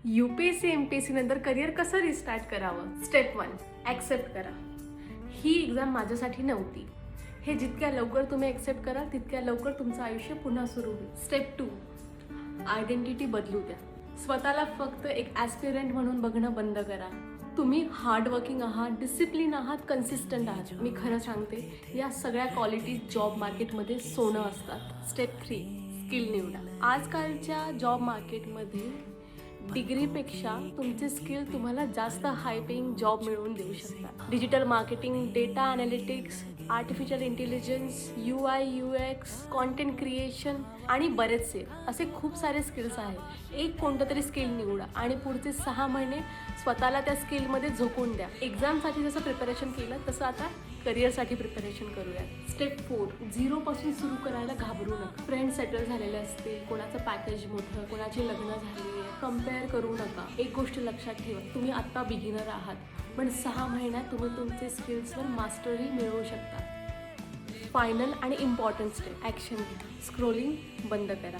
UPSC MPSC नंतर career कसं restart करावं? स्टेप 1, ॲक्सेप्ट करा. ही एक्झाम माझ्यासाठी नव्हती. हे जितक्या लवकर तुम्ही ॲक्सेप्ट कराल तितक्या लवकर तुमचं आयुष्य पुन्हा सुरू होईल. स्टेप 2, आयडेंटिटी बदलू द्या. स्वतःला फक्त एक ॲस्पिरंट म्हणून बघणं बंद करा. तुम्ही हार्डवर्किंग आहात, डिसिप्लिन आहात, कन्सिस्टंट आहात. मी खरं सांगते, या सगळ्या क्वालिटीज जॉब मार्केटमध्ये सोनं असतात. स्टेप 3, स्किल निवडा. आजकालच्या जॉब मार्केटमध्ये डिग्रीपेक्षा तुमचे स्किल तुम्हाला जास्त हाय पेईंग जॉब मिळवून देऊ शकतात. Digital marketing, data analytics, artificial intelligence, UI UX, content creation आणि बरेचसे असे खूप सारे स्किल्स आहेत. एक कोणतं तरी स्किल निवडा आणि पुढचे 6 महिने स्वतःला त्या स्किलमध्ये झोकून द्या. एक्झामसाठी जसं प्रिपरेशन केलं तसं आता करिअरसाठी प्रिपरेशन करूया. स्टेप 4, झिरोपासून सुरू करायला घाबरू नका. फ्रेंड्स सेटल झालेले असतील, कोणाचं पॅकेज मोठं, कोणाची लग्न झाली आहे, कम्पेअर करू नका. एक गोष्ट लक्षात ठेवा, तुम्ही आत्ता बिगिनर आहात, पण 6 महिन्यात तुम्ही तुमचे स्किल्सवर मास्टरी मिळवू शकता. फायनल आणि इम्पॉर्टंट स्टेप, ॲक्शन घ्या. स्क्रोलिंग बंद करा.